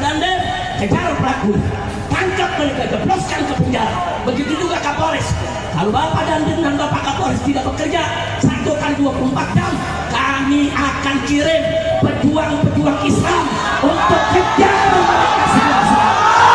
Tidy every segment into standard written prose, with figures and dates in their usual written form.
Dandim, kejar pelaku, tangkap mereka, jebloskan ke penjara. Begitu juga Kapolres. Kalau Bapak Dandim dan Bapak Kapolres tidak bekerja 1x24 jam, kami akan kirim pejuang-pejuang Islam untuk kejar mereka semua.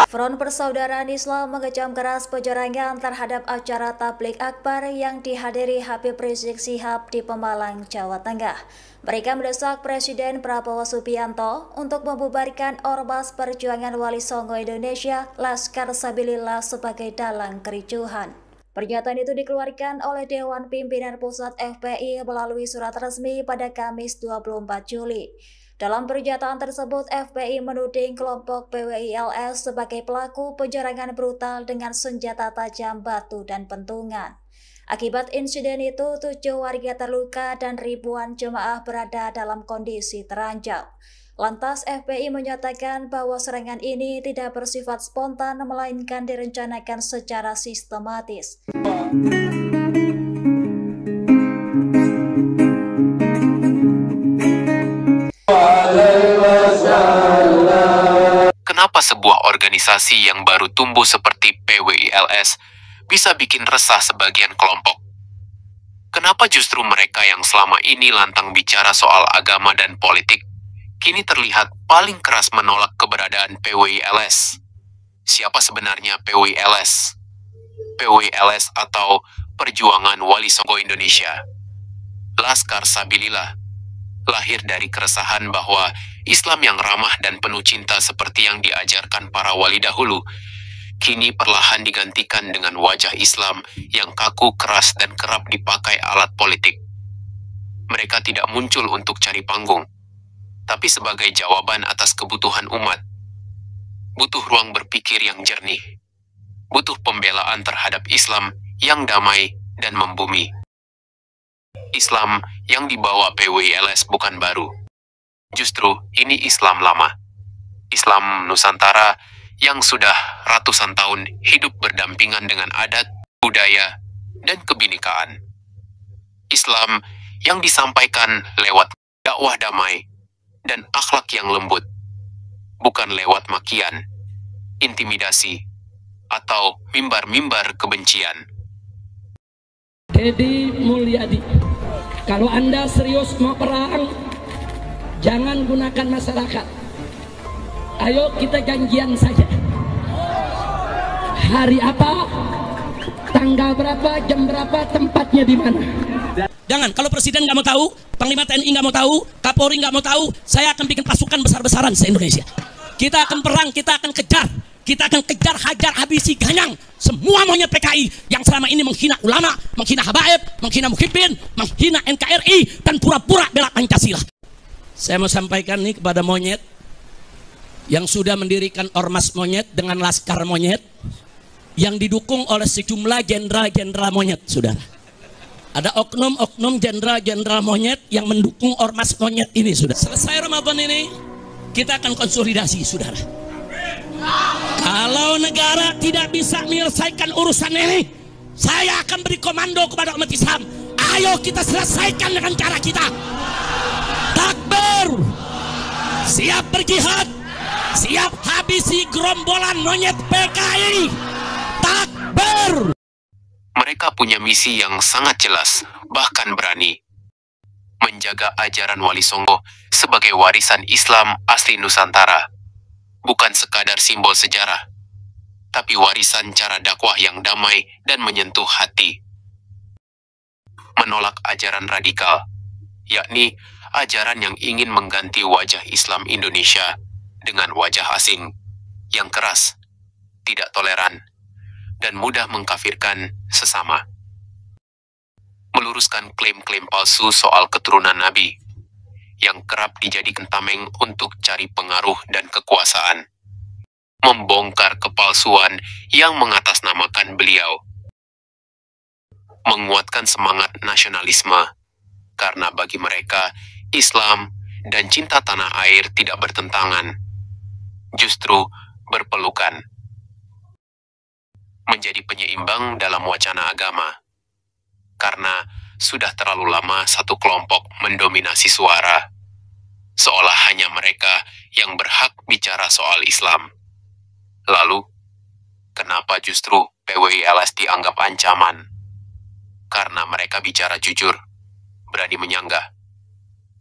Front Persaudaraan Islam mengecam keras penyerangan terhadap acara Tabligh Akbar yang dihadiri Habib Rizik Syihab di Pemalang, Jawa Tengah. Mereka mendesak Presiden Prabowo Subianto untuk membubarkan Ormas Perjuangan Wali Songo Indonesia Laskar Sabilillah sebagai dalang kericuhan. Pernyataan itu dikeluarkan oleh Dewan Pimpinan Pusat FPI melalui surat resmi pada Kamis 24 Juli. Dalam pernyataan tersebut, FPI menuding kelompok PWILS sebagai pelaku penyerangan brutal dengan senjata tajam, batu, dan pentungan. Akibat insiden itu, 7 warga terluka dan ribuan jemaah berada dalam kondisi terancam. Lantas, FPI menyatakan bahwa serangan ini tidak bersifat spontan, melainkan direncanakan secara sistematis. Kenapa sebuah organisasi yang baru tumbuh seperti PWILS bisa bikin resah sebagian kelompok? Kenapa justru mereka yang selama ini lantang bicara soal agama dan politik, kini terlihat paling keras menolak keberadaan PWILS? Siapa sebenarnya PWILS? PWILS atau Perjuangan Wali Songo Indonesia, Laskar Sabilillah, lahir dari keresahan bahwa Islam yang ramah dan penuh cinta seperti yang diajarkan para wali dahulu, kini perlahan digantikan dengan wajah Islam yang kaku, keras, dan kerap dipakai alat politik. Mereka tidak muncul untuk cari panggung, tapi sebagai jawaban atas kebutuhan umat. Butuh ruang berpikir yang jernih. Butuh pembelaan terhadap Islam yang damai dan membumi. Islam yang dibawa PWILS bukan baru. Justru ini Islam lama. Islam Nusantara yang sudah ratusan tahun hidup berdampingan dengan adat, budaya, dan kebinekaan. Islam yang disampaikan lewat dakwah damai dan akhlak yang lembut, bukan lewat makian, intimidasi, atau mimbar-mimbar kebencian. Deddy Mulyadi, kalau Anda serius mau perang, jangan gunakan masyarakat. Ayo kita janjian saja. Hari apa, tanggal berapa, jam berapa, tempatnya di mana. Jangan, kalau Presiden nggak mau tahu, Panglima TNI nggak mau tahu, Kapolri nggak mau tahu, saya akan bikin pasukan besar-besaran se-Indonesia. Kita akan perang, kita akan kejar. Kita akan kejar, hajar, habisi, ganyang semua monyet PKI yang selama ini menghina ulama, menghina habaib, menghina muhibbin, menghina NKRI, dan pura-pura bela Pancasila. Saya mau sampaikan nih kepada monyet yang sudah mendirikan ormas monyet dengan laskar monyet yang didukung oleh sejumlah jenderal-jenderal monyet, saudara. Ada oknum-oknum jenderal-jenderal monyet yang mendukung ormas monyet ini, saudara. Selesai Ramadan ini, kita akan konsolidasi, saudara. Kalau negara tidak bisa menyelesaikan urusan ini, saya akan beri komando kepada umat Islam. Ayo kita selesaikan dengan cara kita. Takbir, siap berjihad, siap habisi gerombolan monyet PKI. Takbir. Mereka punya misi yang sangat jelas, bahkan berani. Menjaga ajaran Wali Songo sebagai warisan Islam asli Nusantara. Bukan sekadar simbol sejarah, tapi warisan cara dakwah yang damai dan menyentuh hati. Menolak ajaran radikal, yakni ajaran yang ingin mengganti wajah Islam Indonesia dengan wajah asing, yang keras, tidak toleran, dan mudah mengkafirkan sesama. Meluruskan klaim-klaim palsu soal keturunan Nabi, yang kerap dijadikan tameng untuk cari pengaruh dan kekuasaan. Membongkar kepalsuan yang mengatasnamakan beliau. Menguatkan semangat nasionalisme, karena bagi mereka, Islam dan cinta tanah air tidak bertentangan, justru berpelukan. Menjadi penyeimbang dalam wacana agama, karena sudah terlalu lama satu kelompok mendominasi suara, seolah hanya mereka yang berhak bicara soal Islam. Lalu, kenapa justru PWI-LS dianggap ancaman? Karena mereka bicara jujur, berani menyanggah,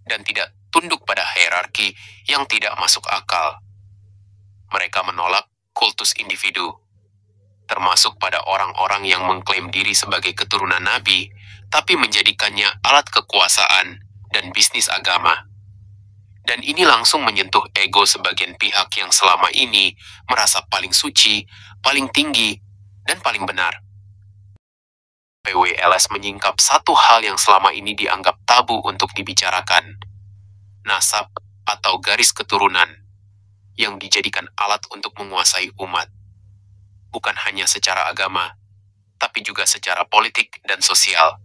dan tidak tunduk pada hierarki yang tidak masuk akal. Mereka menolak kultus individu, termasuk pada orang-orang yang mengklaim diri sebagai keturunan Nabi, tapi menjadikannya alat kekuasaan dan bisnis agama. Dan ini langsung menyentuh ego sebagian pihak yang selama ini merasa paling suci, paling tinggi, dan paling benar. PWI-LS menyingkap satu hal yang selama ini dianggap tabu untuk dibicarakan, nasab atau garis keturunan, yang dijadikan alat untuk menguasai umat. Bukan hanya secara agama, tapi juga secara politik dan sosial.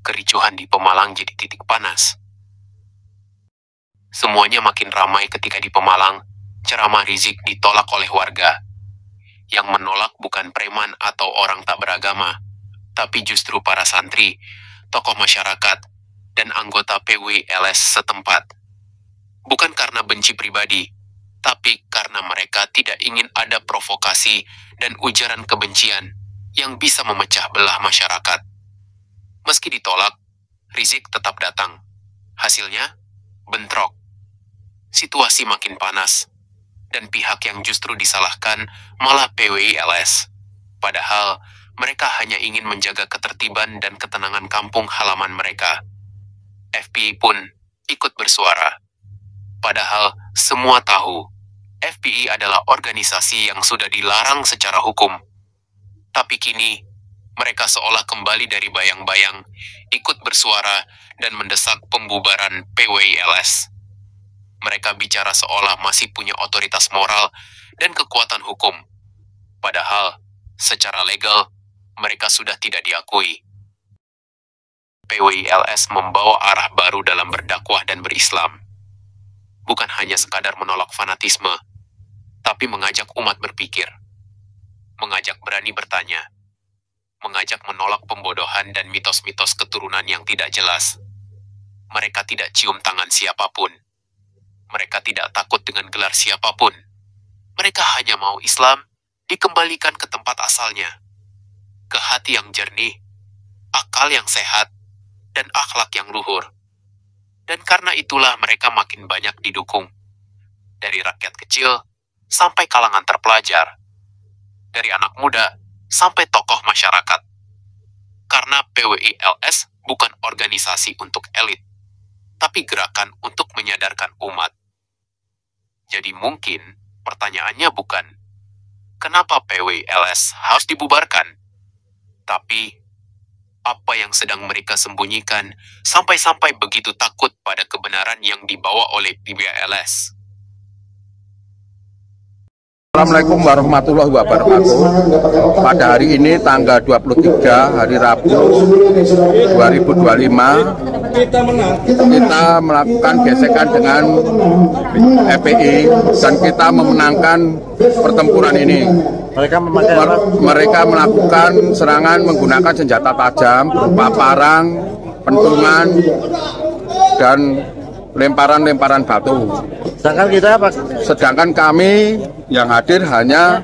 Kericuhan di Pemalang jadi titik panas. Semuanya makin ramai ketika di Pemalang, ceramah Rizik ditolak oleh warga. Yang menolak bukan preman atau orang tak beragama, tapi justru para santri, tokoh masyarakat, dan anggota PWI-LS setempat. Bukan karena benci pribadi, tapi karena mereka tidak ingin ada provokasi dan ujaran kebencian yang bisa memecah belah masyarakat. Meski ditolak, Rizik tetap datang. Hasilnya, bentrok. Situasi makin panas, dan pihak yang justru disalahkan malah PWI-LS. Padahal, mereka hanya ingin menjaga ketertiban dan ketenangan kampung halaman mereka. FPI pun ikut bersuara. Padahal, semua tahu, FPI adalah organisasi yang sudah dilarang secara hukum. Tapi kini, mereka seolah kembali dari bayang-bayang, ikut bersuara dan mendesak pembubaran PWI-LS. Mereka bicara seolah masih punya otoritas moral dan kekuatan hukum. Padahal, secara legal, mereka sudah tidak diakui. PWI-LS membawa arah baru dalam berdakwah dan berislam. Bukan hanya sekadar menolak fanatisme, tapi mengajak umat berpikir. Mengajak berani bertanya. Mengajak menolak pembodohan dan mitos-mitos keturunan yang tidak jelas. Mereka tidak cium tangan siapapun. Mereka tidak takut dengan gelar siapapun. Mereka hanya mau Islam dikembalikan ke tempat asalnya, ke hati yang jernih, akal yang sehat, dan akhlak yang luhur. Dan karena itulah mereka makin banyak didukung. Dari rakyat kecil sampai kalangan terpelajar. Dari anak muda sampai tokoh masyarakat. Karena PWI-LS bukan organisasi untuk elit, tapi gerakan untuk menyadarkan umat. Jadi mungkin pertanyaannya bukan, kenapa PWI-LS harus dibubarkan? Tapi, apa yang sedang mereka sembunyikan sampai-sampai begitu takut pada kebenaran yang dibawa oleh PWI-LS? Assalamualaikum warahmatullahi wabarakatuh. Pada hari ini tanggal 23 hari Rabu 2025 kita melakukan gesekan dengan FPI dan kita memenangkan pertempuran ini. Mereka melakukan serangan menggunakan senjata tajam berupa parang, pentungan, dan lemparan-lemparan batu. Sedangkan kami yang hadir hanya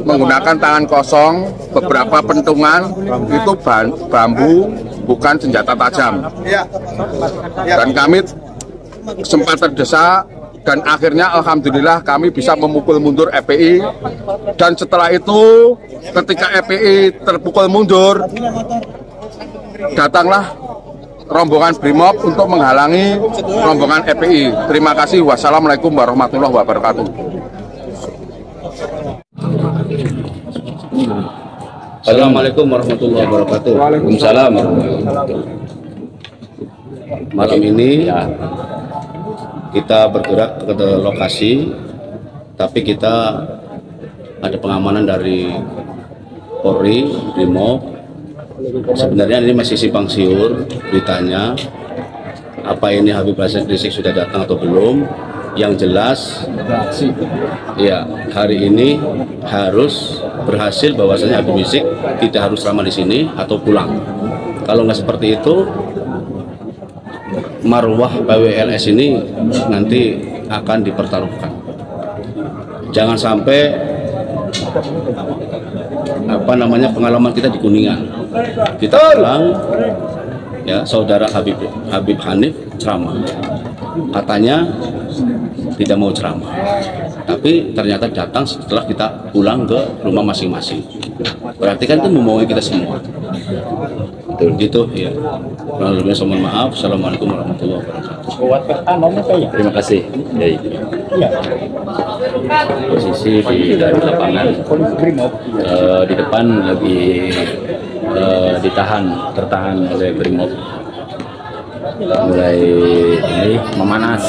menggunakan tangan kosong, beberapa pentungan itu bambu, bukan senjata tajam. Dan kami sempat terdesak dan akhirnya alhamdulillah kami bisa memukul mundur FPI. Dan setelah itu ketika FPI terpukul mundur, datanglah rombongan Brimob untuk menghalangi rombongan FPI. Terima kasih. Wassalamualaikum warahmatullahi wabarakatuh. Assalamualaikum warahmatullahi wabarakatuh. Waalaikumsalam. Malam ini kita bergerak ke lokasi, tapi kita ada pengamanan dari Polri, Brimob. Sebenarnya ini masih simpang siur, ditanya apa ini Habib Rizik sudah datang atau belum. Yang jelas, ya hari ini harus berhasil bahwasanya Habib Rizik tidak harus lama di sini atau pulang. Kalau nggak seperti itu, marwah PWI-LS ini nanti akan dipertaruhkan. Jangan sampai pengalaman kita di Kuningan. Kita pulang, ya, saudara Habib Hanif ceramah. Katanya tidak mau ceramah, tapi ternyata datang setelah kita pulang ke rumah masing-masing. Berarti kan itu membawa kita semua. Betul gitu ya. Kurang lebihnya mohon maaf. Assalamualaikum warahmatullahi wabarakatuh. Terima kasih. Posisi dari lapangan di depan lagi tertahan oleh Brimob, mulai ini memanas.